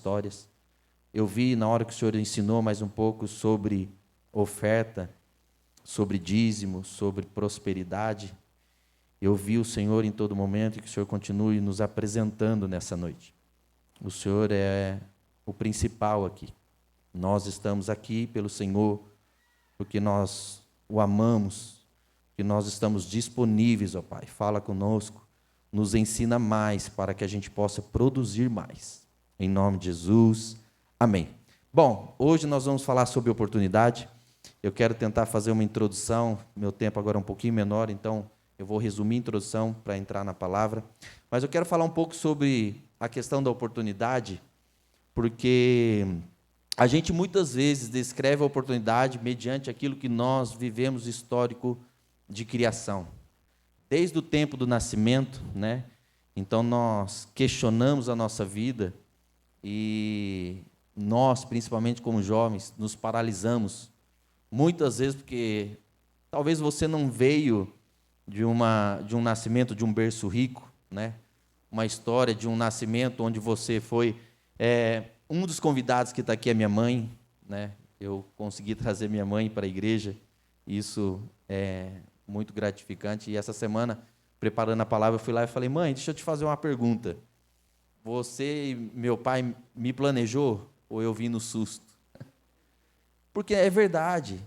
histórias. Eu vi na hora que o Senhor ensinou mais um pouco sobre oferta, sobre dízimo, sobre prosperidade. Eu vi o Senhor em todo momento e que o Senhor continue nos apresentando nessa noite. O Senhor é o principal aqui. Nós estamos aqui pelo Senhor, porque nós o amamos, que nós estamos disponíveis, ó Pai. Fala conosco, nos ensina mais para que a gente possa produzir mais. Em nome de Jesus, amém. Bom, hoje nós vamos falar sobre oportunidade. Eu quero tentar fazer uma introdução, meu tempo agora é um pouquinho menor, então eu vou resumir a introdução para entrar na palavra. Mas eu quero falar um pouco sobre a questão da oportunidade, porque a gente muitas vezes descreve a oportunidade mediante aquilo que nós vivemos histórico de criação. Desde o tempo do nascimento, né? Então nós questionamos a nossa vida e nós, principalmente como jovens, nos paralisamos. Muitas vezes porque talvez você não veio de um nascimento de um berço rico, né? Uma história de um nascimento onde você foi... um dos convidados que está aqui é minha mãe, né? Eu consegui trazer minha mãe para a igreja, isso é muito gratificante. E essa semana, preparando a palavra, eu fui lá e falei: mãe, deixa eu te fazer uma pergunta. Você e meu pai me planejou ou eu vim no susto? Porque é verdade.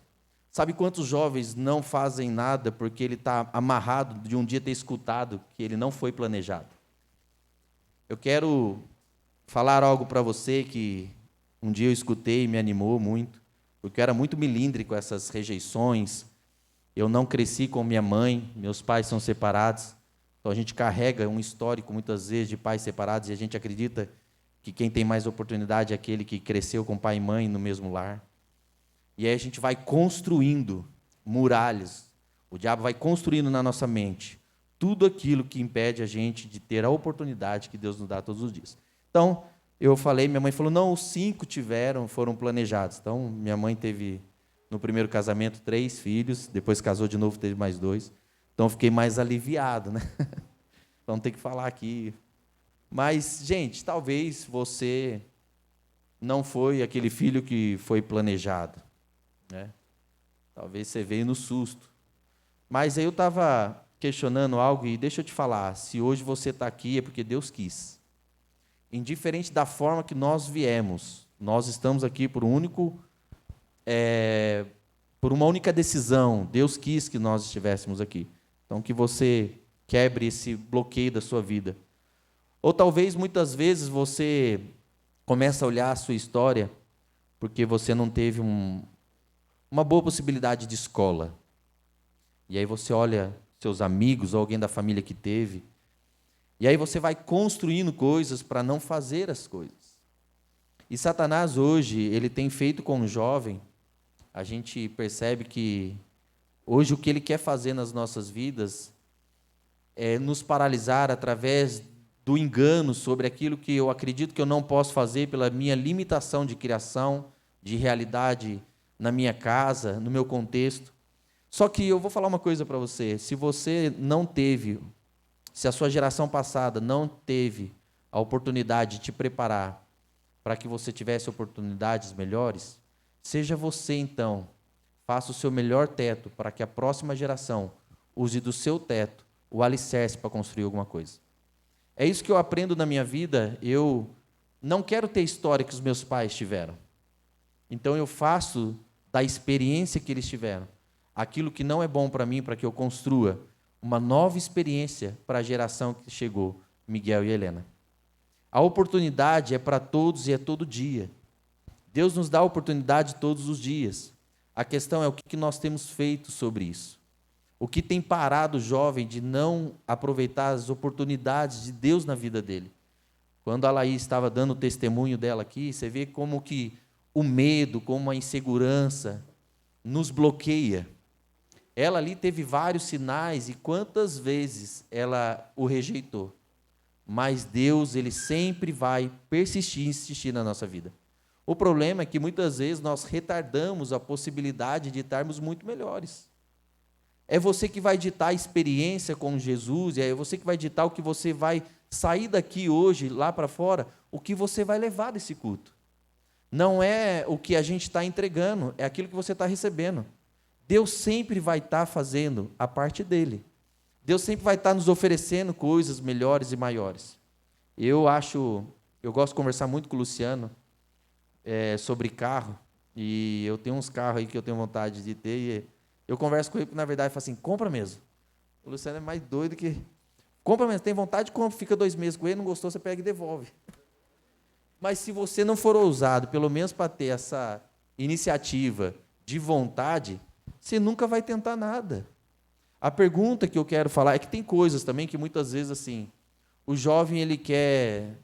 Sabe quantos jovens não fazem nada porque ele está amarrado de um dia ter escutado que ele não foi planejado? Eu quero falar algo para você que um dia eu escutei e me animou muito, porque eu era muito milindre com essas rejeições. Eu não cresci com minha mãe, meus pais são separados, então a gente carrega um histórico muitas vezes de pais separados e a gente acredita que quem tem mais oportunidade é aquele que cresceu com pai e mãe no mesmo lar. E aí a gente vai construindo muralhas, o diabo vai construindo na nossa mente tudo aquilo que impede a gente de ter a oportunidade que Deus nos dá todos os dias. Então, eu falei, minha mãe falou, não, os 5 foram planejados. Então, minha mãe teve, no primeiro casamento, 3 filhos, depois casou de novo, teve mais 2. Então, eu fiquei mais aliviado, né? Então, tem que falar aqui. Mas, gente, talvez você não foi aquele filho que foi planejado, né? Talvez você veio no susto. Mas aí eu estava questionando algo e deixa eu te falar, se hoje você está aqui é porque Deus quis. Indiferente da forma que nós viemos, nós estamos aqui por por uma única decisão. Deus quis que nós estivéssemos aqui. Então, que você quebre esse bloqueio da sua vida. Ou talvez, muitas vezes, você começa a olhar a sua história porque você não teve uma boa possibilidade de escola. E aí você olha seus amigos ou alguém da família que teve, e aí você vai construindo coisas para não fazer as coisas. E Satanás hoje, ele tem feito com o jovem, a gente percebe que hoje o que ele quer fazer nas nossas vidas é nos paralisar através do engano sobre aquilo que eu acredito que eu não posso fazer pela minha limitação de criação, de realidade na minha casa, no meu contexto. Só que eu vou falar uma coisa para você, se a sua geração passada não teve a oportunidade de te preparar para que você tivesse oportunidades melhores, seja você, então, faça o seu melhor teto para que a próxima geração use do seu teto o alicerce para construir alguma coisa. É isso que eu aprendo na minha vida. Eu não quero ter a história que os meus pais tiveram. Então, eu faço da experiência que eles tiveram aquilo que não é bom para mim, para que eu construa uma nova experiência para a geração que chegou, Miguel e Helena. A oportunidade é para todos e é todo dia. Deus nos dá a oportunidade todos os dias. A questão é o que nós temos feito sobre isso. O que tem parado o jovem de não aproveitar as oportunidades de Deus na vida dele. Quando a Laís estava dando o testemunho dela aqui, você vê como que o medo, como a insegurança nos bloqueia. Ela ali teve vários sinais e quantas vezes ela o rejeitou. Mas Deus, ele sempre vai persistir e insistir na nossa vida. O problema é que muitas vezes nós retardamos a possibilidade de estarmos muito melhores. É você que vai ditar a experiência com Jesus, é você que vai ditar o que você vai sair daqui hoje, lá para fora, o que você vai levar desse culto. Não é o que a gente está entregando, é aquilo que você está recebendo. Deus sempre vai estar fazendo a parte dele. Deus sempre vai estar nos oferecendo coisas melhores e maiores. Eu gosto de conversar muito com o Luciano sobre carro, e eu tenho uns carros aí que eu tenho vontade de ter, e eu converso com ele, na verdade, e falo assim, compra mesmo. O Luciano é mais doido que... Compra mesmo, tem vontade, compra, fica 2 meses com ele, não gostou, você pega e devolve. Mas se você não for ousado, pelo menos para ter essa iniciativa de vontade, você nunca vai tentar nada. A pergunta que eu quero falar é que tem coisas também que muitas vezes, assim, o jovem ele quer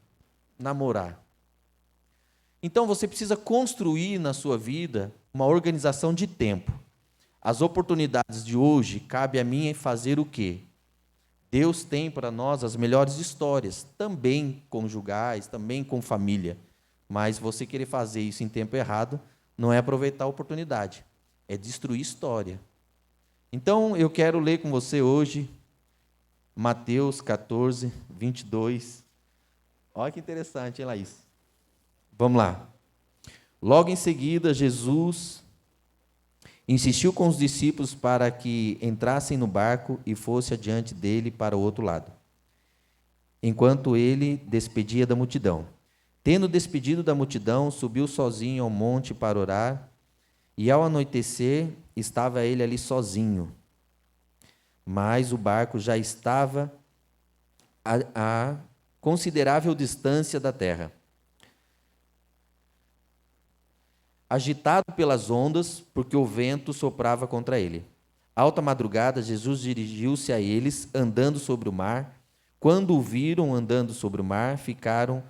namorar. Então você precisa construir na sua vida uma organização de tempo. As oportunidades de hoje, cabe a mim fazer o quê? Deus tem para nós as melhores histórias, também conjugais, também com família. Mas você querer fazer isso em tempo errado, não é aproveitar a oportunidade, é destruir história. Então, eu quero ler com você hoje, Mateus 14, 22. Olha que interessante, hein, Laís? Vamos lá. Logo em seguida, Jesus insistiu com os discípulos para que entrassem no barco e fosse adiante dele para o outro lado, enquanto ele despedia da multidão. Tendo despedido da multidão, subiu sozinho ao monte para orar, e ao anoitecer estava ele ali sozinho. Mas o barco já estava a considerável distância da terra, agitado pelas ondas, porque o vento soprava contra ele. Alta madrugada, Jesus dirigiu-se a eles, andando sobre o mar. Quando o viram andando sobre o mar, ficaram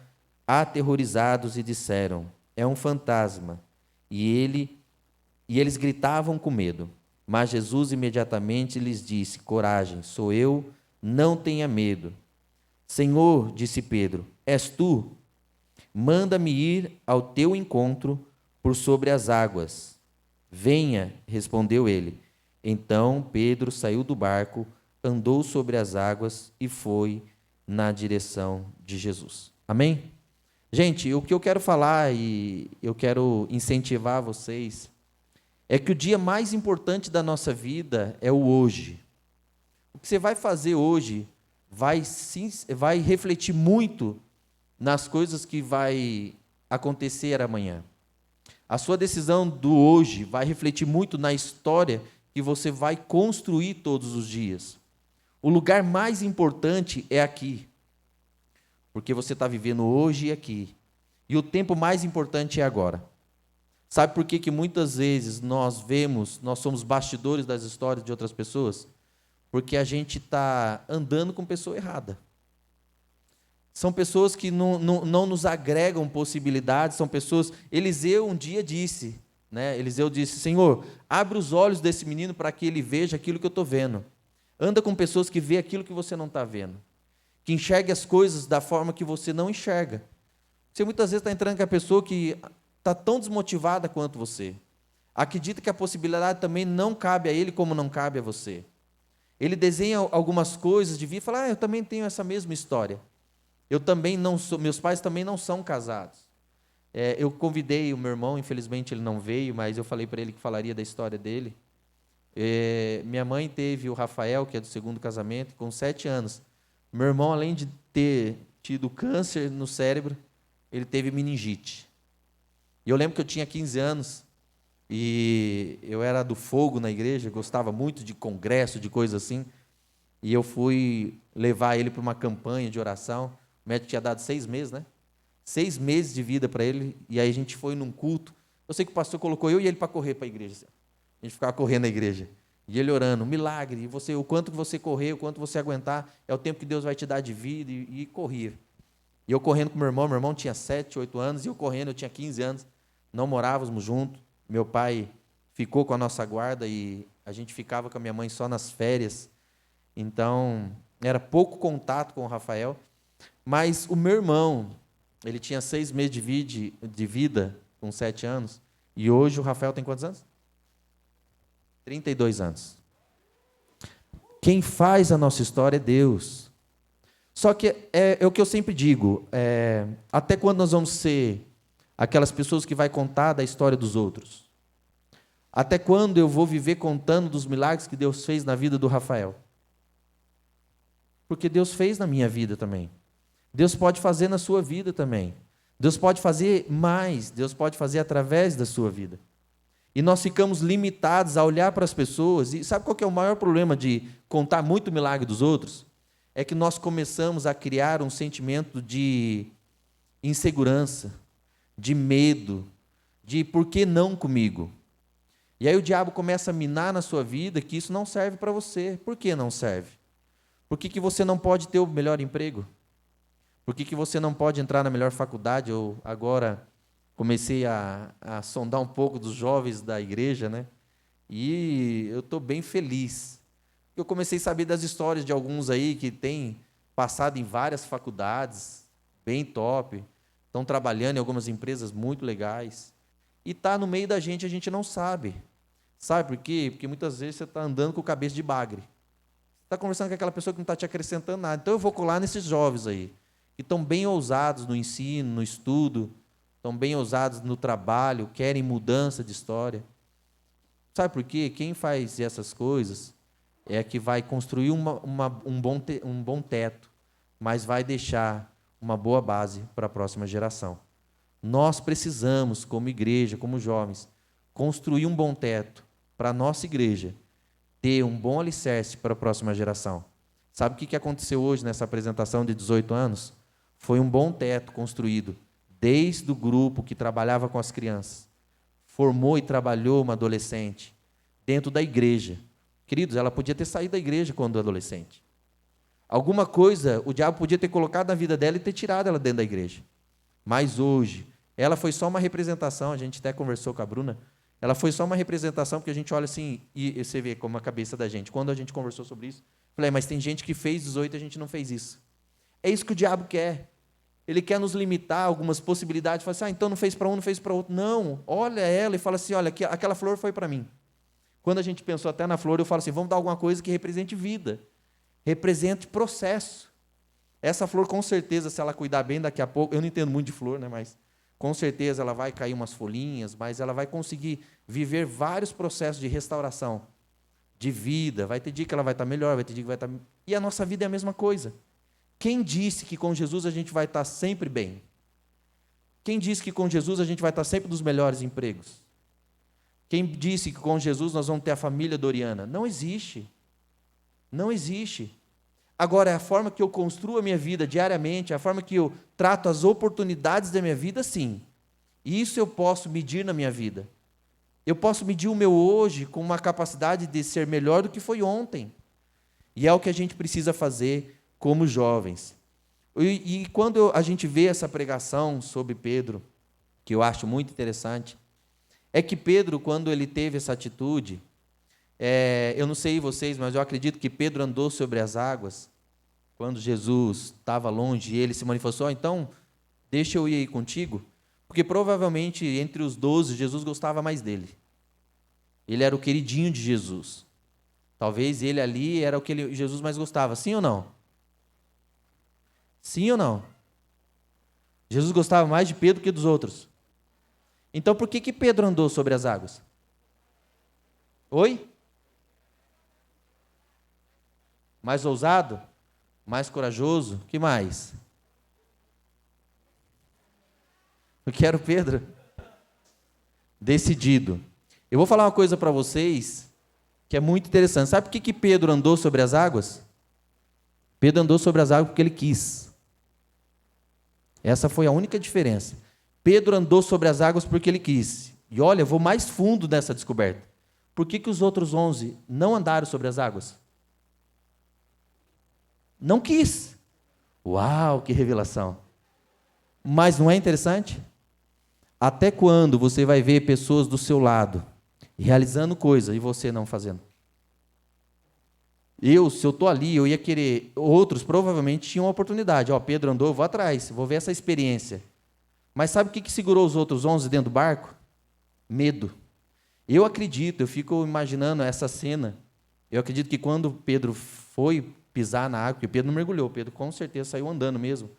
aterrorizados e disseram: é um fantasma. E eles gritavam com medo. Mas Jesus imediatamente lhes disse: coragem, sou eu, não tenha medo. Senhor, disse Pedro, és tu? Manda-me ir ao teu encontro por sobre as águas. Venha, respondeu ele. Então Pedro saiu do barco, andou sobre as águas e foi na direção de Jesus. Amém? Gente, o que eu quero falar e eu quero incentivar vocês é que o dia mais importante da nossa vida é o hoje. O que você vai fazer hoje vai refletir muito nas coisas que vai acontecer amanhã. A sua decisão do hoje vai refletir muito na história que você vai construir todos os dias. O lugar mais importante é aqui, porque você está vivendo hoje e aqui. E o tempo mais importante é agora. Sabe por que muitas vezes nós somos bastidores das histórias de outras pessoas? Porque a gente está andando com pessoa errada. São pessoas que não nos agregam possibilidades, são pessoas... Eliseu um dia disse, Eliseu disse, Senhor, abre os olhos desse menino para que ele veja aquilo que eu estou vendo. Anda com pessoas que vê aquilo que você não está vendo. Que enxergue as coisas da forma que você não enxerga. Você muitas vezes está entrando com a pessoa que está tão desmotivada quanto você. Acredita que a possibilidade também não cabe a ele como não cabe a você. Ele desenha algumas coisas de vir e fala, eu também tenho essa mesma história. Eu também não sou, meus pais também não são casados. Eu convidei o meu irmão, infelizmente ele não veio, mas eu falei para ele que falaria da história dele. Minha mãe teve o Rafael, que é do segundo casamento, com 7 anos. Meu irmão, além de ter tido câncer no cérebro, ele teve meningite. E eu lembro que eu tinha 15 anos, e eu era do fogo na igreja, gostava muito de congresso, de coisa assim, e eu fui levar ele para uma campanha de oração. O médico tinha dado 6 meses, 6 meses de vida para ele, e aí a gente foi num culto. Eu sei que o pastor colocou eu e ele para correr para a igreja. A gente ficava correndo na igreja. E ele orando, milagre, e o quanto que você correr, o quanto você aguentar, é o tempo que Deus vai te dar de vida, e corria. E eu correndo com meu irmão tinha 7, 8 anos, e eu correndo, eu tinha 15 anos, não morávamos juntos. Meu pai ficou com a nossa guarda, e a gente ficava com a minha mãe só nas férias. Então, era pouco contato com o Rafael. Mas o meu irmão, ele tinha 6 meses de vida, com 7 anos, e hoje o Rafael tem quantos anos? 32 anos. Quem faz a nossa história é Deus. Só que é o que eu sempre digo, até quando nós vamos ser aquelas pessoas que vai contar da história dos outros? Até quando eu vou viver contando dos milagres que Deus fez na vida do Rafael? Porque Deus fez na minha vida também. Deus pode fazer na sua vida também. Deus pode fazer mais, Deus pode fazer através da sua vida. E nós ficamos limitados a olhar para as pessoas, e sabe qual que é o maior problema de contar muito milagre dos outros? É que nós começamos a criar um sentimento de insegurança, de medo, de por que não comigo? E aí o diabo começa a minar na sua vida que isso não serve para você. Por que não serve? Por que você não pode ter o melhor emprego? Por que você não pode entrar na melhor faculdade? Eu agora comecei a sondar um pouco dos jovens da igreja, né? E eu estou bem feliz. Eu comecei a saber das histórias de alguns aí que têm passado em várias faculdades, bem top, estão trabalhando em algumas empresas muito legais. E está no meio da gente, a gente não sabe. Sabe por quê? Porque muitas vezes você está andando com cabeça de bagre. Está conversando com aquela pessoa que não está te acrescentando nada. Então eu vou colar nesses jovens aí, que estão bem ousados no ensino, no estudo, estão bem ousados no trabalho, querem mudança de história. Sabe por quê? Quem faz essas coisas é que vai construir um bom teto, mas vai deixar uma boa base para a próxima geração. Nós precisamos, como igreja, como jovens, construir um bom teto para a nossa igreja, ter um bom alicerce para a próxima geração. Sabe o que aconteceu hoje nessa apresentação de 18 anos? Foi um bom teto construído, desde o grupo que trabalhava com as crianças, formou e trabalhou uma adolescente dentro da igreja. Queridos, ela podia ter saído da igreja quando adolescente. Alguma coisa o diabo podia ter colocado na vida dela e ter tirado ela dentro da igreja. Mas hoje, ela foi só uma representação, a gente até conversou com a Bruna, ela foi só uma representação, porque a gente olha assim, e você vê como a cabeça da gente. Quando a gente conversou sobre isso, falei, mas tem gente que fez 18 e a gente não fez isso. É isso que o diabo quer. Ele quer nos limitar a algumas possibilidades, fala assim, então não fez para um, não fez para outro. Não, olha ela e fala assim, olha, aquela flor foi para mim. Quando a gente pensou até na flor, eu falo assim, vamos dar alguma coisa que represente vida, represente processo. Essa flor, com certeza, se ela cuidar bem daqui a pouco, eu não entendo muito de flor, né, mas com certeza ela vai cair umas folhinhas, mas ela vai conseguir viver vários processos de restauração, de vida. Vai ter dia que ela vai estar melhor, vai ter dia que vai estar... E a nossa vida é a mesma coisa. Quem disse que com Jesus a gente vai estar sempre bem? Quem disse que com Jesus a gente vai estar sempre nos melhores empregos? Quem disse que com Jesus nós vamos ter a família doriana? Não existe. Não existe. Agora, é a forma que eu construo a minha vida diariamente, a forma que eu trato as oportunidades da minha vida, sim. Isso eu posso medir na minha vida. Eu posso medir o meu hoje com uma capacidade de ser melhor do que foi ontem. E é o que a gente precisa fazer como jovens. E quando a gente vê essa pregação sobre Pedro, que eu acho muito interessante, é que Pedro, quando ele teve essa atitude, eu não sei vocês, mas eu acredito que Pedro andou sobre as águas, quando Jesus estava longe, e ele se manifestou, então, deixa eu ir aí contigo, porque provavelmente entre os 12, Jesus gostava mais dele. Ele era o queridinho de Jesus. Talvez ele ali era o que Jesus mais gostava, sim ou não? Sim ou não? Jesus gostava mais de Pedro que dos outros. Então, por que Pedro andou sobre as águas? Oi? Mais ousado? Mais corajoso? Que mais? Eu quero Pedro. Decidido. Eu vou falar uma coisa para vocês que é muito interessante. Sabe por que Pedro andou sobre as águas? Pedro andou sobre as águas porque ele quis. Essa foi a única diferença. Pedro andou sobre as águas porque ele quis. E olha, eu vou mais fundo nessa descoberta. Por que os outros 11 não andaram sobre as águas? Não quis. Uau, que revelação. Mas não é interessante? Até quando você vai ver pessoas do seu lado realizando coisa e você não fazendo? Se eu estou ali, eu ia querer... Outros provavelmente tinham a oportunidade. Pedro andou, eu vou atrás, vou ver essa experiência. Mas sabe o que segurou os outros 11 dentro do barco? Medo. Eu acredito, eu fico imaginando essa cena. Eu acredito que quando Pedro foi pisar na água, porque Pedro não mergulhou, Pedro com certeza saiu andando mesmo.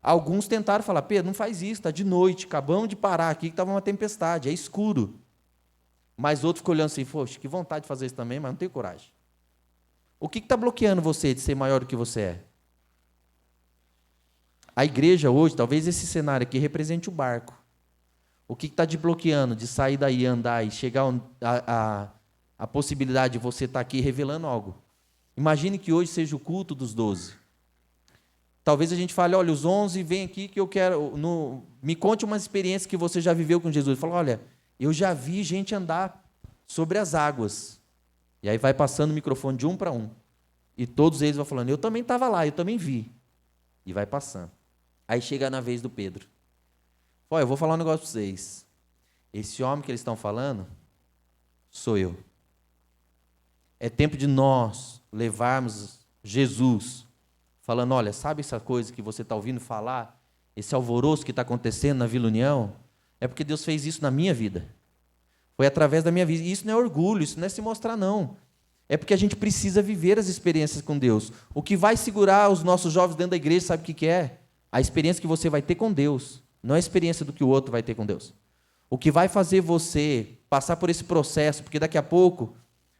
Alguns tentaram falar, Pedro, não faz isso, está de noite, acabamos de parar aqui, que estava uma tempestade, é escuro. Mas outro ficou olhando assim, poxa, que vontade de fazer isso também, mas não tenho coragem. O que está bloqueando você de ser maior do que você é? A igreja hoje, talvez esse cenário aqui represente o barco. O que está te bloqueando de sair daí, andar e chegar a possibilidade de você estar aqui revelando algo? Imagine que hoje seja o culto dos 12. Talvez a gente fale, olha, os 11 vem aqui que eu quero, me conte uma experiência que você já viveu com Jesus. Fala, olha, eu já vi gente andar sobre as águas. E aí vai passando o microfone de um para um. E todos eles vão falando, eu também estava lá, eu também vi. E vai passando. Aí chega na vez do Pedro. Olha, eu vou falar um negócio para vocês. Esse homem que eles estão falando, sou eu. É tempo de nós levarmos Jesus, falando, olha, sabe essa coisa que você está ouvindo falar? Esse alvoroço que está acontecendo na Vila União? É porque Deus fez isso na minha vida. Foi através da minha vida. E isso não é orgulho, isso não é se mostrar, não. É porque a gente precisa viver as experiências com Deus. O que vai segurar os nossos jovens dentro da igreja, sabe o que é? A experiência que você vai ter com Deus, não a experiência do que o outro vai ter com Deus. O que vai fazer você passar por esse processo, porque daqui a pouco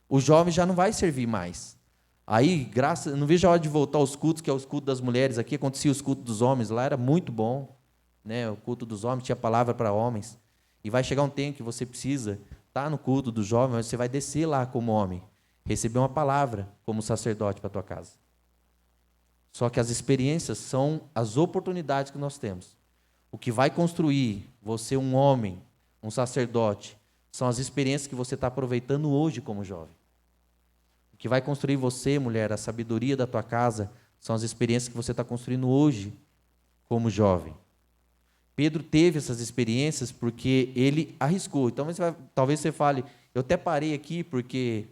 o jovem já não vai servir mais. Aí, não vejo a hora de voltar aos cultos, que é os cultos das mulheres. Aqui acontecia os cultos dos homens, lá era muito bom, né? O culto dos homens tinha palavra para homens. E vai chegar um tempo que você precisa estar no culto do jovem, mas você vai descer lá como homem, receber uma palavra como sacerdote para a tua casa. Só que as experiências são as oportunidades que nós temos. O que vai construir você um homem, um sacerdote, são as experiências que você está aproveitando hoje como jovem. O que vai construir você, mulher, a sabedoria da tua casa, são as experiências que você está construindo hoje como jovem. Pedro teve essas experiências porque ele arriscou. Então, talvez você fale, eu até parei aqui porque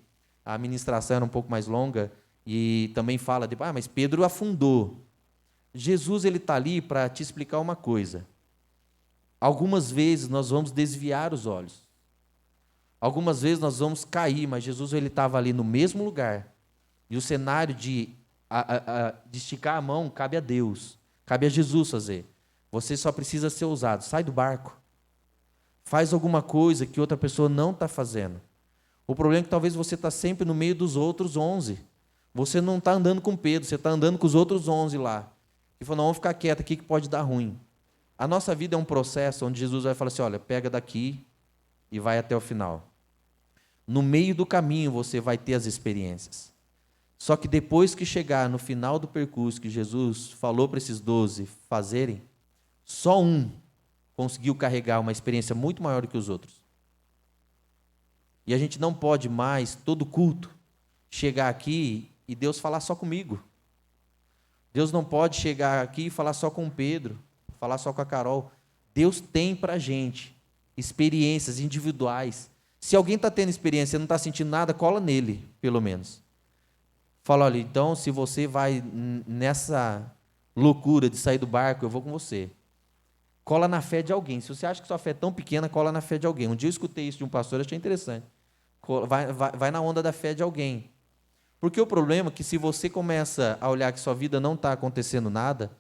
a ministração era um pouco mais longa e também fala, mas Pedro afundou. Jesus está ali para te explicar uma coisa. Algumas vezes nós vamos desviar os olhos. Algumas vezes nós vamos cair, mas Jesus estava ali no mesmo lugar. E o cenário de esticar a mão cabe a Deus, cabe a Jesus fazer. Você só precisa ser ousado. Sai do barco. Faz alguma coisa que outra pessoa não está fazendo. O problema é que talvez você está sempre no meio dos outros 11. Você não está andando com Pedro, você está andando com os outros 11 lá. E falou, não, vamos ficar quieto aqui que pode dar ruim. A nossa vida é um processo onde Jesus vai falar assim, olha, pega daqui e vai até o final. No meio do caminho você vai ter as experiências. Só que depois que chegar no final do percurso que Jesus falou para esses 12 fazerem, só um conseguiu carregar uma experiência muito maior do que os outros. E a gente não pode mais, todo culto, chegar aqui e Deus falar só comigo. Deus não pode chegar aqui e falar só com o Pedro, falar só com a Carol. Deus tem para a gente experiências individuais. Se alguém está tendo experiência e não está sentindo nada, cola nele, pelo menos. Fala, olha, então, se você vai nessa loucura de sair do barco, eu vou com você. Cola na fé de alguém. Se você acha que sua fé é tão pequena, cola na fé de alguém. Um dia eu escutei isso de um pastor, achei interessante. Vai na onda da fé de alguém. Porque o problema é que se você começa a olhar que sua vida não está acontecendo nada,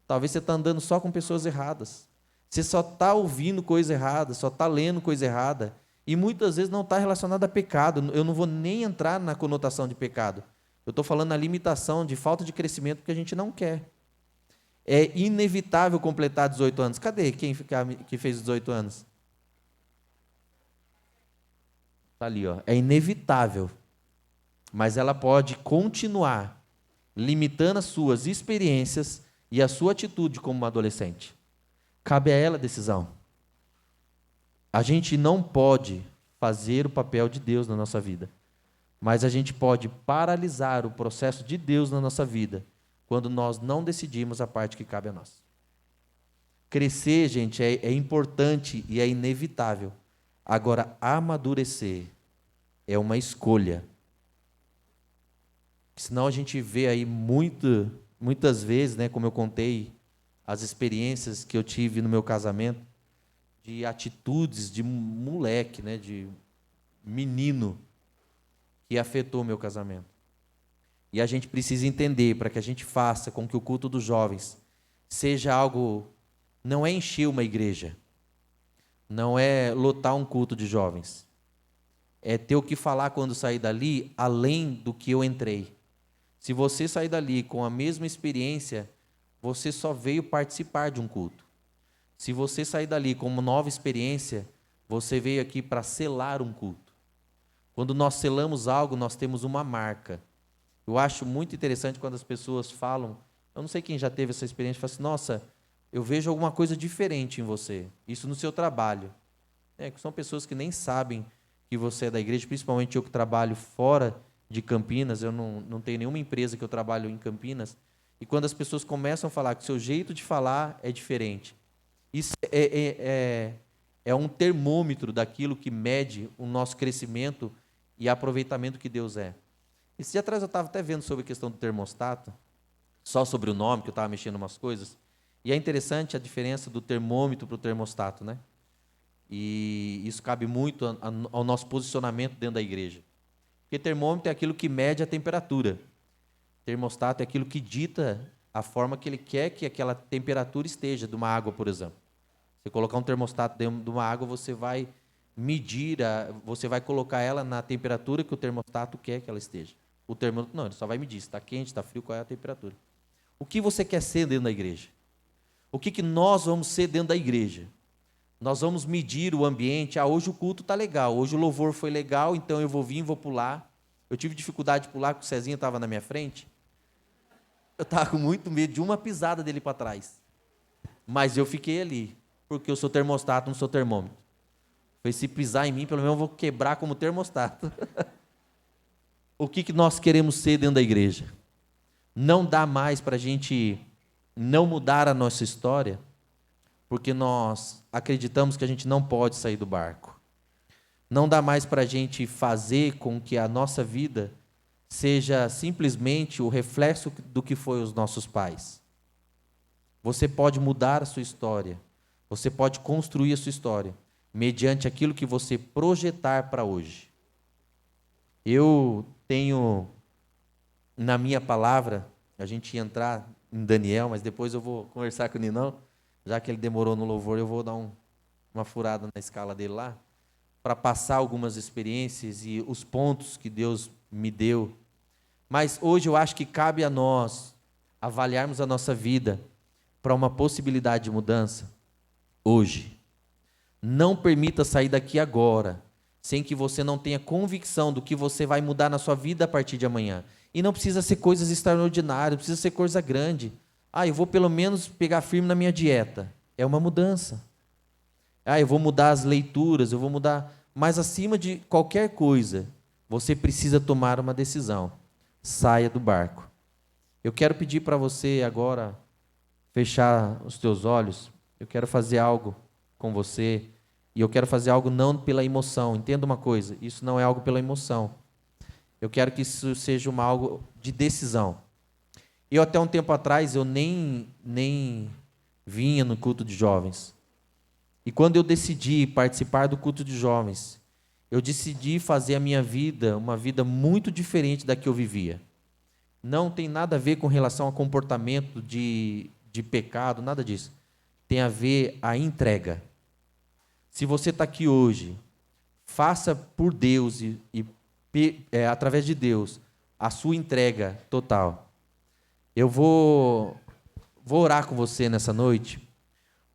talvez você está andando só com pessoas erradas. Você só está ouvindo coisa errada, só está lendo coisa errada. E muitas vezes não está relacionado a pecado. Eu não vou nem entrar na conotação de pecado. Eu estou falando na limitação de falta de crescimento que a gente não quer. É inevitável completar 18 anos. Cadê quem que fez 18 anos? Está ali, ó. É inevitável. Mas ela pode continuar limitando as suas experiências e a sua atitude como uma adolescente. Cabe a ela a decisão. A gente não pode fazer o papel de Deus na nossa vida, mas a gente pode paralisar o processo de Deus na nossa vida quando nós não decidimos a parte que cabe a nós. Crescer, gente, é importante e é inevitável. Agora, amadurecer é uma escolha. Senão a gente vê aí muitas vezes, né, como eu contei, as experiências que eu tive no meu casamento, de atitudes de moleque, né, de menino, que afetou o meu casamento. E a gente precisa entender, para que a gente faça com que o culto dos jovens seja algo, não é encher uma igreja, não é lotar um culto de jovens, é ter o que falar quando sair dali, além do que eu entrei. Se você sair dali com a mesma experiência, você só veio participar de um culto. Se você sair dali com uma nova experiência, você veio aqui para selar um culto. Quando nós selamos algo, nós temos uma marca. Eu acho muito interessante quando as pessoas falam, eu não sei quem já teve essa experiência, fala assim, nossa, eu vejo alguma coisa diferente em você, isso no seu trabalho. São pessoas que nem sabem que você é da igreja, principalmente eu que trabalho fora de Campinas, eu não tenho nenhuma empresa que eu trabalho em Campinas, e quando as pessoas começam a falar que o seu jeito de falar é diferente, isso é um termômetro daquilo que mede o nosso crescimento e aproveitamento que Deus é. Esse dia atrás eu estava até vendo sobre a questão do termostato, só sobre o nome, que eu estava mexendo em umas coisas, e é interessante a diferença do termômetro para o termostato, né? E isso cabe muito ao nosso posicionamento dentro da igreja. Porque termômetro é aquilo que mede a temperatura. Termostato é aquilo que dita a forma que ele quer que aquela temperatura esteja, de uma água, por exemplo. Você colocar um termostato dentro de uma água, você vai medir, você vai colocar ela na temperatura que o termostato quer que ela esteja. O termômetro não, ele só vai medir se está quente, está frio, qual é a temperatura. O que você quer ser dentro da igreja? O que nós vamos ser dentro da igreja? Nós vamos medir o ambiente. Hoje o culto está legal, hoje o louvor foi legal, então eu vou vir, vou pular. Eu tive dificuldade de pular, porque o Cezinha estava na minha frente. Eu estava com muito medo de uma pisada dele para trás. Mas eu fiquei ali, porque eu sou termostato, não sou termômetro. Foi, se pisar em mim, pelo menos eu vou quebrar como termostato. O que nós queremos ser dentro da igreja? Não dá mais para a gente não mudar a nossa história, porque nós acreditamos que a gente não pode sair do barco. Não dá mais para a gente fazer com que a nossa vida seja simplesmente o reflexo do que foi os nossos pais. Você pode mudar a sua história, você pode construir a sua história, mediante aquilo que você projetar para hoje. Eu tenho, na minha palavra, a gente ia entrar em Daniel, mas depois eu vou conversar com o Ninão, já que ele demorou no louvor, eu vou dar uma furada na escala dele lá, para passar algumas experiências e os pontos que Deus me deu. Mas hoje eu acho que cabe a nós avaliarmos a nossa vida para uma possibilidade de mudança. Hoje. Não permita sair daqui agora, sem que você não tenha convicção do que você vai mudar na sua vida a partir de amanhã. E não precisa ser coisas extraordinárias, não precisa ser coisa grande. Eu vou pelo menos pegar firme na minha dieta. É uma mudança. Eu vou mudar as leituras, eu vou mudar. Mas acima de qualquer coisa, você precisa tomar uma decisão. Saia do barco. Eu quero pedir para você agora fechar os teus olhos. Eu quero fazer algo com você. E eu quero fazer algo não pela emoção. Entenda uma coisa, isso não é algo pela emoção. Eu quero que isso seja algo de decisão. Eu até um tempo atrás, eu nem vinha no culto de jovens. E quando eu decidi participar do culto de jovens, eu decidi fazer a minha vida uma vida muito diferente da que eu vivia. Não tem nada a ver com relação a comportamento de pecado, nada disso. Tem a ver a entrega. Se você está aqui hoje, faça por Deus através de Deus a sua entrega total. Eu vou orar com você nessa noite,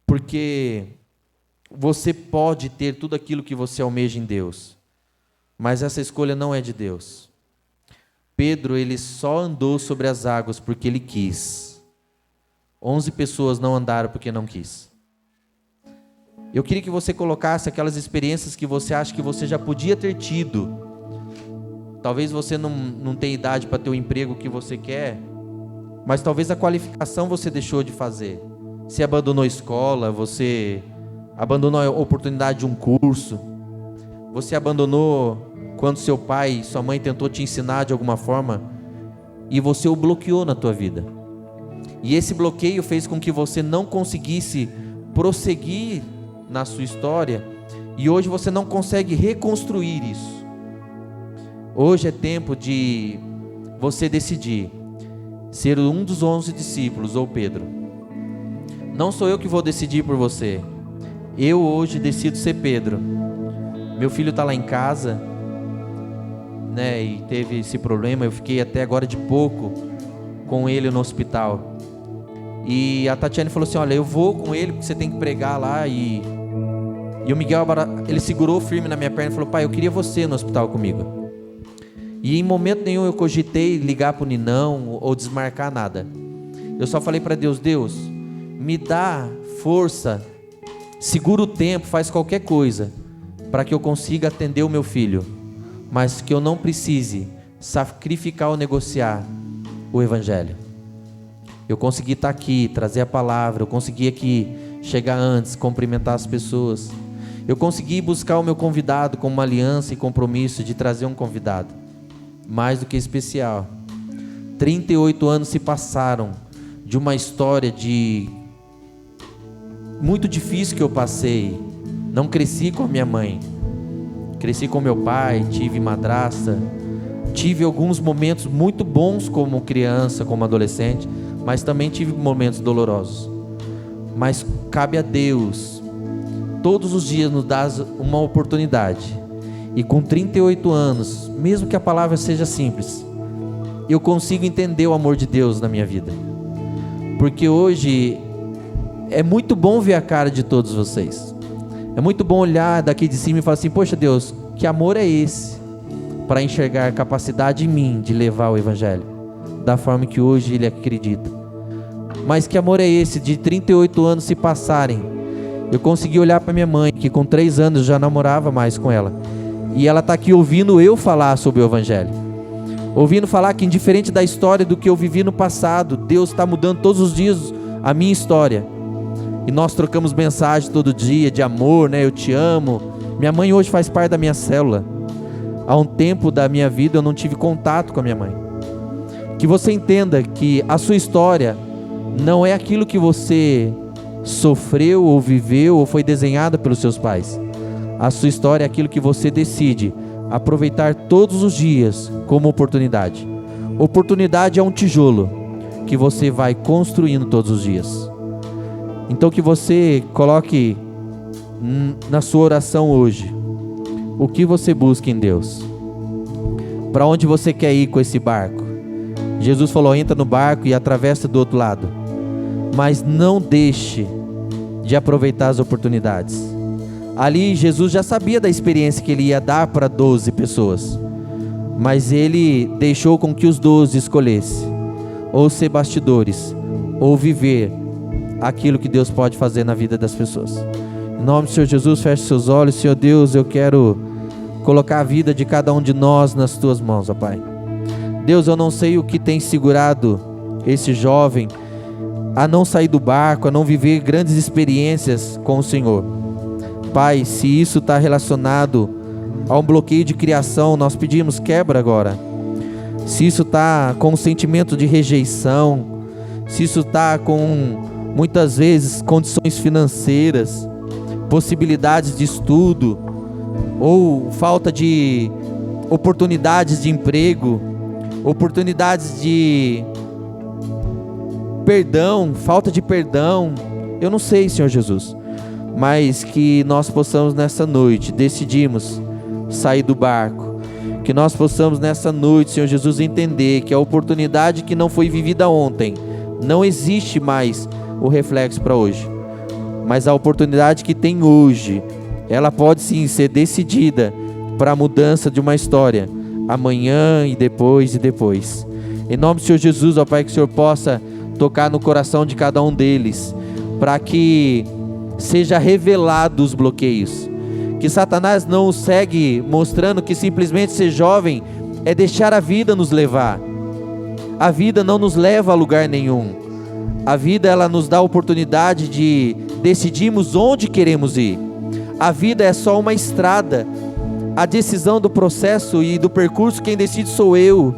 porque você pode ter tudo aquilo que você almeja em Deus, mas essa escolha não é de Deus. Pedro, ele só andou sobre as águas porque ele quis. 11 pessoas não andaram porque não quis. Eu queria que você colocasse aquelas experiências que você acha que você já podia ter tido. Talvez você não tenha idade para ter o emprego que você quer, mas talvez a qualificação você deixou de fazer. Você abandonou a escola, você abandonou a oportunidade de um curso, você abandonou quando seu pai e sua mãe tentou te ensinar de alguma forma e você o bloqueou na tua vida. E esse bloqueio fez com que você não conseguisse prosseguir na sua história e hoje você não consegue reconstruir isso. Hoje é tempo de você decidir ser um dos 11 discípulos ou Pedro. Não sou eu que vou decidir por você. Eu hoje decido ser Pedro. Meu filho está lá em casa, né, e teve esse problema. Eu fiquei até agora de pouco com ele no hospital. E a Tatiane falou assim: olha, eu vou com ele porque você tem que pregar lá. E o Miguel, ele segurou firme na minha perna e falou: pai, eu queria você no hospital comigo. E em momento nenhum eu cogitei ligar para o Ninão ou desmarcar nada. Eu só falei para Deus: Deus, me dá força, segura o tempo, faz qualquer coisa para que eu consiga atender o meu filho, mas que eu não precise sacrificar ou negociar o Evangelho. Eu consegui estar aqui, trazer a palavra, eu consegui aqui chegar antes, cumprimentar as pessoas. Eu consegui buscar o meu convidado com uma aliança e compromisso de trazer um convidado mais do que especial. 38 anos se passaram de uma história muito difícil que eu passei. Não cresci com a minha mãe, cresci com meu pai, tive madrasta, tive alguns momentos muito bons como criança, como adolescente, mas também tive momentos dolorosos. Mas cabe a Deus todos os dias nos dar uma oportunidade. E com 38 anos, mesmo que a palavra seja simples, eu consigo entender o amor de Deus na minha vida. Porque hoje é muito bom ver a cara de todos vocês. É muito bom olhar daqui de cima e falar assim: poxa Deus, que amor é esse para enxergar a capacidade em mim de levar o Evangelho da forma que hoje ele acredita. Mas que amor é esse de 38 anos se passarem, eu consegui olhar para minha mãe, que com 3 anos já namorava mais com ela, e ela está aqui ouvindo eu falar sobre o Evangelho, ouvindo falar que, indiferente da história do que eu vivi no passado, Deus está mudando todos os dias a minha história. E nós trocamos mensagem todo dia de amor, né? Eu te amo. Minha mãe hoje faz parte da minha célula. Há um tempo da minha vida eu não tive contato com a minha mãe. Que você entenda que a sua história não é aquilo que você sofreu ou viveu ou foi desenhada pelos seus pais. A sua história é aquilo que você decide aproveitar todos os dias como oportunidade. Oportunidade é um tijolo que você vai construindo todos os dias. Então que você coloque na sua oração hoje o que você busca em Deus. Para onde você quer ir com esse barco? Jesus falou: entra no barco e atravessa do outro lado. Mas não deixe de aproveitar as oportunidades. Ali Jesus já sabia da experiência que ele ia dar para 12 pessoas. Mas ele deixou com que os 12 escolhessem ou ser bastidores ou viver aquilo que Deus pode fazer na vida das pessoas. Em nome do Senhor Jesus, feche seus olhos. Senhor Deus, eu quero colocar a vida de cada um de nós nas tuas mãos, ó Pai. Deus, eu não sei o que tem segurado esse jovem a não sair do barco, a não viver grandes experiências com o Senhor. Pai, se isso está relacionado a um bloqueio de criação, nós pedimos quebra agora. Se isso está com um sentimento de rejeição, se isso está com muitas vezes condições financeiras, possibilidades de estudo, ou falta de oportunidades de emprego, oportunidades de perdão, falta de perdão, eu não sei, Senhor Jesus, mas que nós possamos nessa noite decidirmos sair do barco, que nós possamos nessa noite, Senhor Jesus, entender que a oportunidade que não foi vivida ontem, não existe mais o reflexo para hoje, mas a oportunidade que tem hoje, ela pode sim ser decidida para a mudança de uma história, amanhã e depois e depois. Em nome do Senhor Jesus, ó Pai, que o Senhor possa tocar no coração de cada um deles, para que seja revelado os bloqueios, que Satanás não os segue mostrando que simplesmente ser jovem é deixar a vida nos levar. A vida não nos leva a lugar nenhum. A vida, ela nos dá a oportunidade de decidirmos onde queremos ir. A vida é só uma estrada. A decisão do processo e do percurso, quem decide sou eu.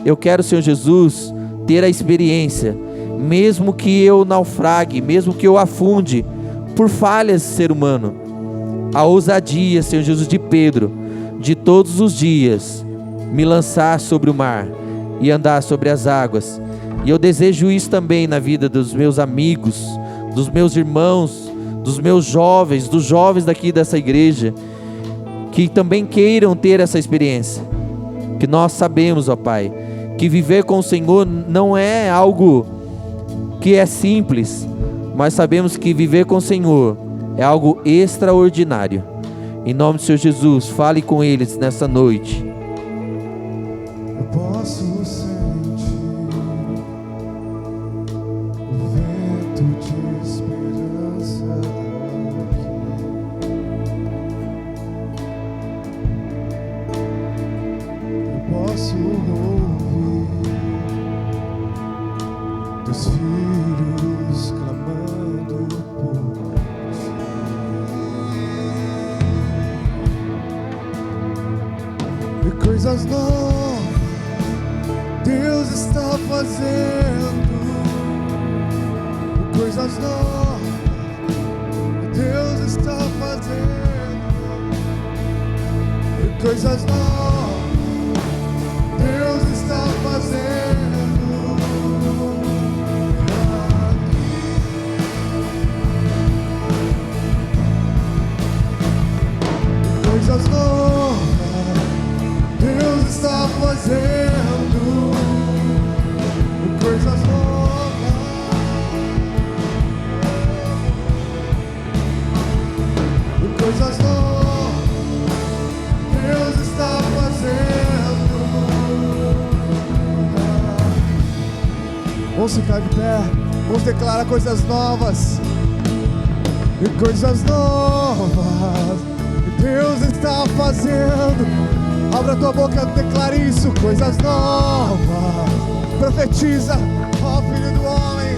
Eu quero, Senhor Jesus, ter a experiência, mesmo que eu naufrague, mesmo que eu afunde, por falhas de ser humano, a ousadia, Senhor Jesus, de Pedro, de todos os dias me lançar sobre o mar e andar sobre as águas. E eu desejo isso também na vida dos meus amigos, dos meus irmãos, dos meus jovens, dos jovens daqui dessa igreja, que também queiram ter essa experiência. Que nós sabemos, ó Pai, que viver com o Senhor não é algo que é simples, mas sabemos que viver com o Senhor é algo extraordinário. Em nome do Senhor Jesus, fale com eles nessa noite. Eu posso sentir o vento de esperança aqui. Eu posso ouvir teus filhos clamando por ti. E coisas novas Deus está fazendo, coisas novas Deus está fazendo, coisas novas Deus está fazendo aqui. Coisas novas Deus está fazendo, coisas novas, coisas novas, Deus está fazendo. Vamos ficar de pé, vamos declarar coisas novas, e coisas novas, Deus está fazendo. Abra tua boca, declare isso, coisas novas. Profetiza, ó Filho do Homem,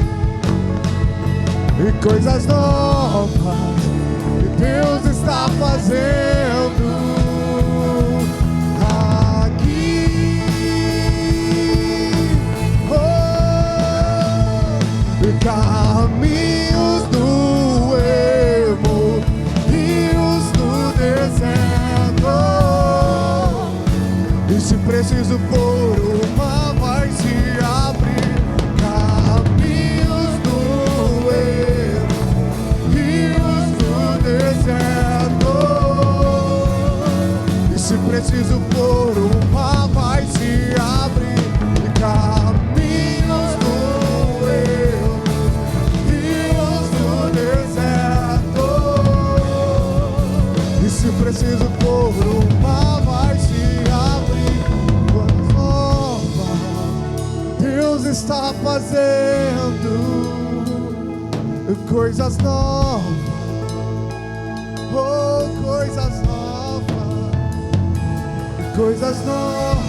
e coisas novas que Deus está fazendo aqui. Oh, caminhos do ermo, rios do deserto, e se preciso for uma vai se abrir, caminhos do ermo, rios do deserto, e se preciso for uma vai se abrir, caminhos do ermo, rios do deserto, e se preciso for uma vai se abrir. Deus está fazendo coisas novas, oh, coisas novas, coisas novas,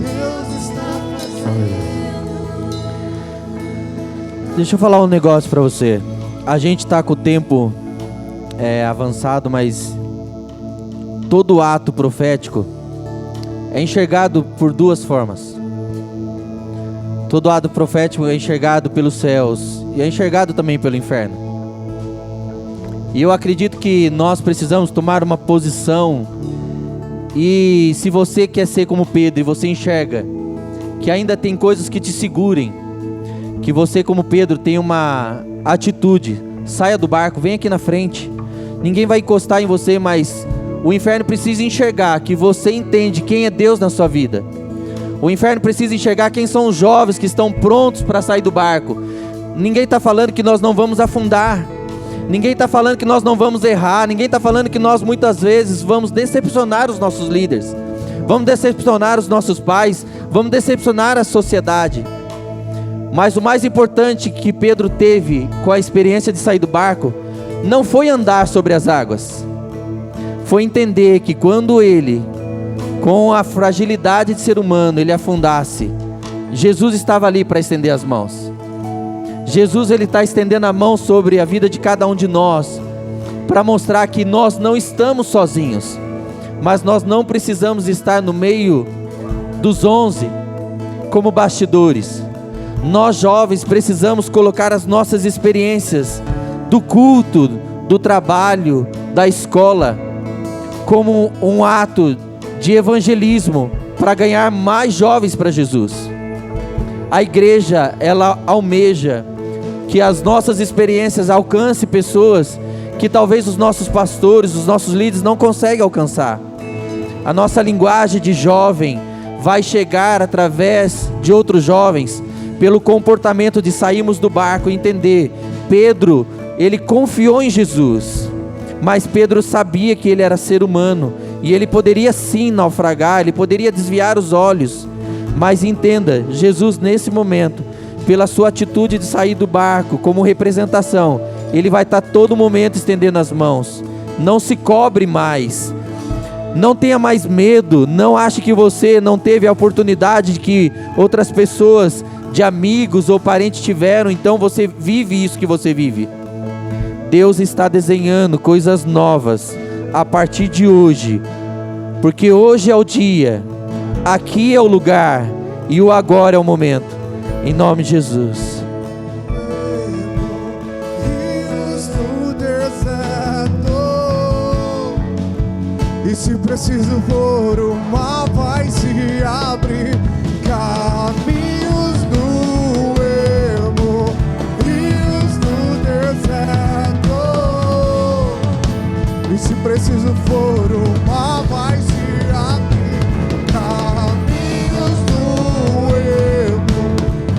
Deus está fazendo. Deixa eu falar um negócio pra você. A gente tá com o tempo avançado, mas todo ato profético é enxergado por duas formas. Todo ato profético é enxergado pelos céus e é enxergado também pelo inferno. E eu acredito que nós precisamos tomar uma posição. E se você quer ser como Pedro e você enxerga que ainda tem coisas que te segurem, que você como Pedro tem uma atitude, saia do barco, vem aqui na frente. Ninguém vai encostar em você, mas o inferno precisa enxergar que você entende quem é Deus na sua vida. O inferno precisa enxergar quem são os jovens que estão prontos para sair do barco. Ninguém está falando que nós não vamos afundar. Ninguém está falando que nós não vamos errar. Ninguém está falando que nós muitas vezes vamos decepcionar os nossos líderes. Vamos decepcionar os nossos pais. Vamos decepcionar a sociedade. Mas o mais importante que Pedro teve com a experiência de sair do barco não foi andar sobre as águas. Foi entender que quando ele, com a fragilidade de ser humano, ele afundasse, Jesus estava ali para estender as mãos. Jesus, ele está estendendo a mão sobre a vida de cada um de nós, para mostrar que nós não estamos sozinhos, mas nós não precisamos estar no meio dos 11 como bastidores. Nós jovens precisamos colocar as nossas experiências do culto, do trabalho, da escola, como um ato de evangelismo para ganhar mais jovens para Jesus. A igreja, ela almeja que as nossas experiências alcancem pessoas que talvez os nossos pastores, os nossos líderes não conseguem alcançar. A nossa linguagem de jovem vai chegar através de outros jovens, pelo comportamento de sairmos do barco e entender. Pedro, ele confiou em Jesus, mas Pedro sabia que ele era ser humano, e ele poderia sim naufragar, ele poderia desviar os olhos, mas entenda, Jesus nesse momento, pela sua atitude de sair do barco, como representação, ele vai estar todo momento estendendo as mãos. Não se cobre mais, não tenha mais medo, não ache que você não teve a oportunidade que outras pessoas, de amigos ou parentes tiveram, então você vive isso que você vive. Deus está desenhando coisas novas a partir de hoje, porque hoje é o dia, aqui é o lugar e o agora é o momento, em nome de Jesus. Rios no deserto, e se preciso for, o mar vai se abrir. Caminhos no ermo, rios no deserto, e se preciso for, o mar vai se abrir. Caminhos no ermo,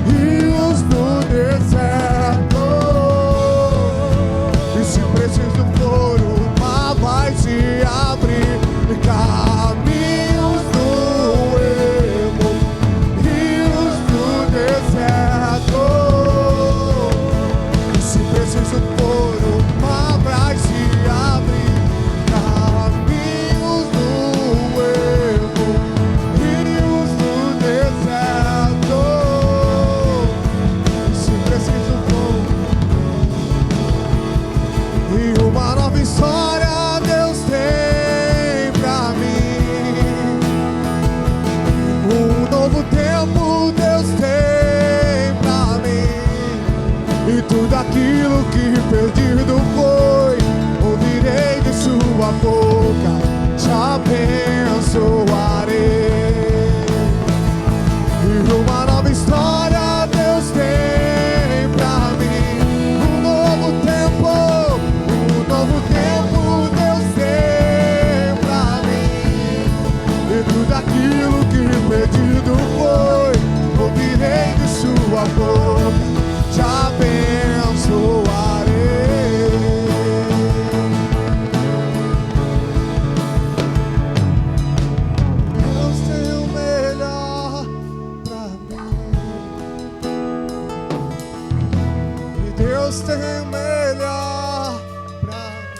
rios no deserto, e se preciso for, o mar vai se abrir. Caminhos no ermo, rios no deserto, e se preciso for, o mar vai se abrir. Caminhos no ermo, rios no deserto, e se preciso for. E uma nova história Deus tem pra mim, um novo tempo Deus tem pra mim, e tudo aquilo que perdido foi, ouvirei de sua boca, te abençoarei. E uma nova história Deus tem pra mim, um novo tempo Deus tem pra mim, e tudo aquilo que perdido foi, ouvirei de sua boca, te abençoarei. Deus tem o melhor pra mim, e Deus tem o melhor pra mim,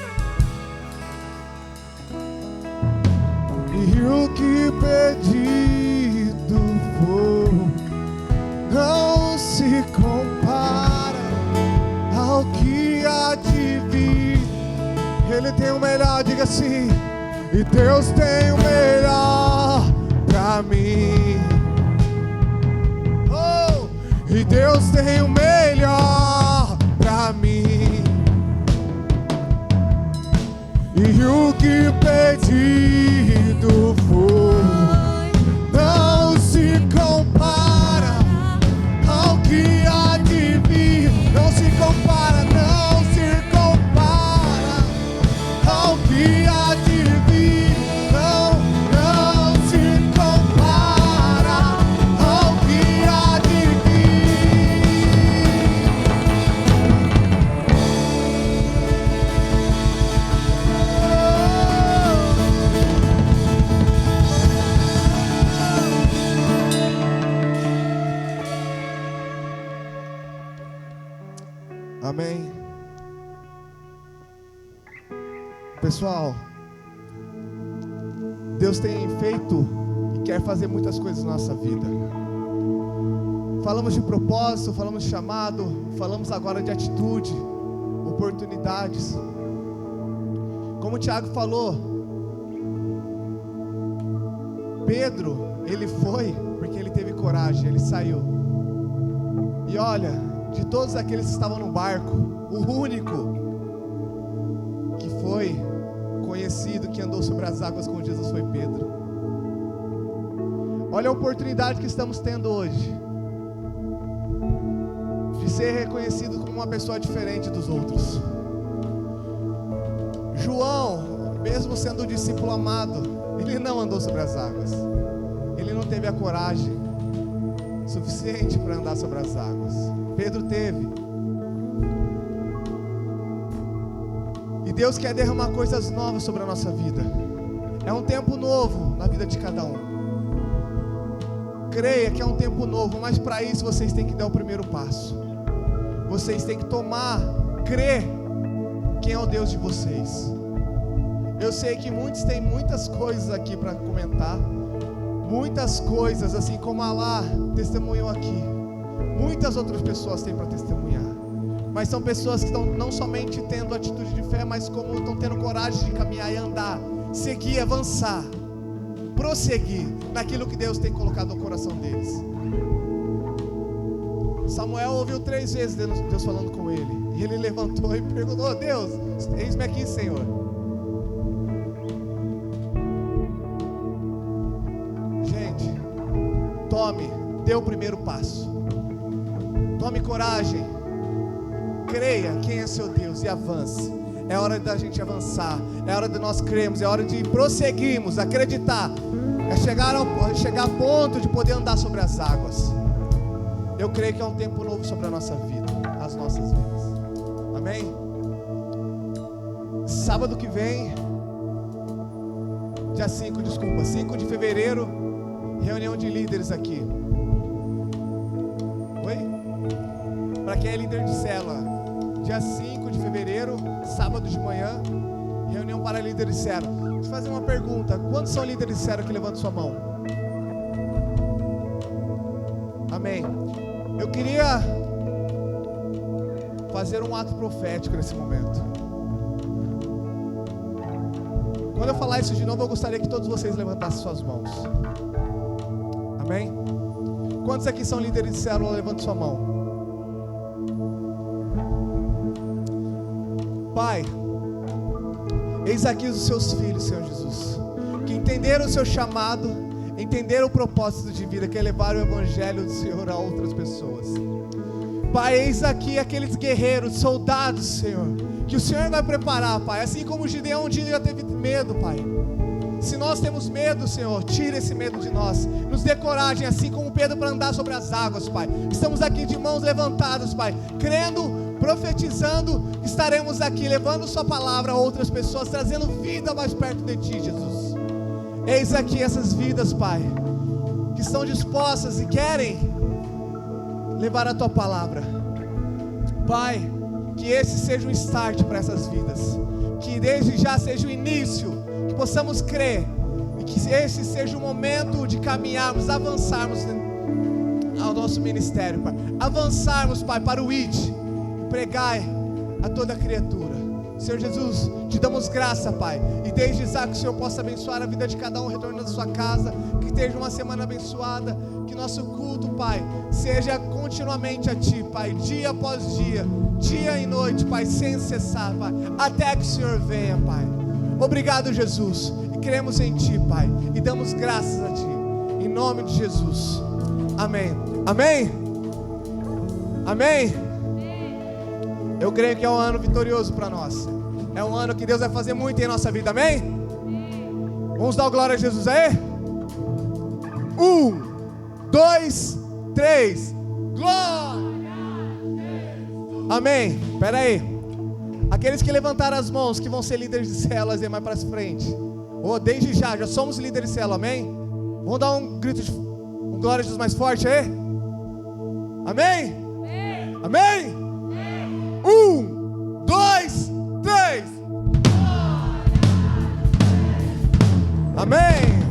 e o que pedido for não se compara ao que há de vir. Ele tem o melhor, diga assim. E Deus tem o melhor pra mim. Oh, e Deus tem o melhor pra mim, e o que pedido for não se compara ao que há de vir. Não se compara, não se compara ao que há de vir. Não se compara ao que há de vir. Amém. Pessoal, Deus tem feito e quer fazer muitas coisas na nossa vida. Falamos de propósito, falamos de chamado, falamos agora de atitude, oportunidades. Como o Tiago falou, Pedro, ele foi porque ele teve coragem, ele saiu. E olha, de todos aqueles que estavam no barco, o único que foi conhecido, que andou sobre as águas com Jesus, foi Pedro. Olha a oportunidade que estamos tendo hoje de ser reconhecido como uma pessoa diferente dos outros. João, mesmo sendo o discípulo amado, ele não andou sobre as águas. Ele não teve a coragem suficiente para andar sobre as águas. Pedro teve. E Deus quer derramar coisas novas sobre a nossa vida. É um tempo novo na vida de cada um. Creia que é um tempo novo, mas para isso vocês têm que dar o primeiro passo. Vocês têm que crer quem é o Deus de vocês. Eu sei que muitos têm muitas coisas aqui para comentar, muitas coisas, assim como a Lá testemunhou aqui, muitas outras pessoas têm para testemunhar, mas são pessoas que estão não somente tendo atitude de fé, mas como estão tendo coragem de caminhar e andar, seguir, avançar, prosseguir naquilo que Deus tem colocado no coração deles. Samuel ouviu 3 vezes Deus falando com ele, e ele levantou e perguntou: Deus, eis-me aqui, Senhor. Gente, dê o primeiro passo, tome coragem, creia quem é seu Deus e avance. É hora da gente avançar, é hora de nós crermos, é hora de prosseguirmos, acreditar, é chegar a ponto de poder andar sobre as águas. Eu creio que é um tempo novo sobre a nossa vida, as nossas vidas. Amém? Sábado que vem, dia 5 de fevereiro, reunião de líderes aqui. Oi? Para quem é líder de célula, dia 5 de fevereiro, sábado de manhã, reunião para líderes de célula. Deixa eu fazer uma pergunta: quantos são líderes de célula que levantam sua mão? Amém. Eu queria fazer um ato profético nesse momento. Quando eu falar isso de novo, eu gostaria que todos vocês levantassem suas mãos. Amém? Quantos aqui são líderes de célula? Levante sua mão. Pai, eis aqui os seus filhos, Senhor Jesus, que entenderam o seu chamado, entenderam o propósito de vida, que é levar o evangelho do Senhor a outras pessoas. Pai, eis aqui aqueles guerreiros, soldados, Senhor, que o Senhor vai preparar, Pai, assim como o Gideão um dia já teve medo, Pai. Se nós temos medo, Senhor, tira esse medo de nós, nos dê coragem, assim como Pedro, para andar sobre as águas, Pai. Estamos aqui de mãos levantadas, Pai, crendo, profetizando, estaremos aqui levando sua palavra a outras pessoas, trazendo vida mais perto de Ti, Jesus. Eis aqui essas vidas, Pai, que estão dispostas e querem levar a Tua palavra. Pai, que esse seja um start para essas vidas, que desde já seja o início, que possamos crer, e que esse seja o momento de caminharmos, avançarmos ao nosso ministério, Pai. Avançarmos, Pai, para o ID, e pregai a toda criatura. Senhor Jesus, te damos graça, Pai, e desde já que o Senhor possa abençoar a vida de cada um retornando à sua casa, que esteja uma semana abençoada, que nosso culto, Pai, seja continuamente a Ti, Pai, dia após dia, dia e noite, Pai, sem cessar, Pai, até que o Senhor venha, Pai. Obrigado, Jesus, e cremos em Ti, Pai, e damos graças a Ti, em nome de Jesus, amém. Amém? Amém? Eu creio que é um ano vitorioso para nós. É um ano que Deus vai fazer muito em nossa vida, amém? Vamos dar glória a Jesus aí? 1, 2, 3, glória! Amém? Espera aí. Aqueles que levantaram as mãos, que vão ser líderes de células e mais para frente. Desde já somos líderes de célula, amém? Vamos dar um grito de glória a Jesus mais forte aí? Amém? Amém? 1, 2, 3. Amém.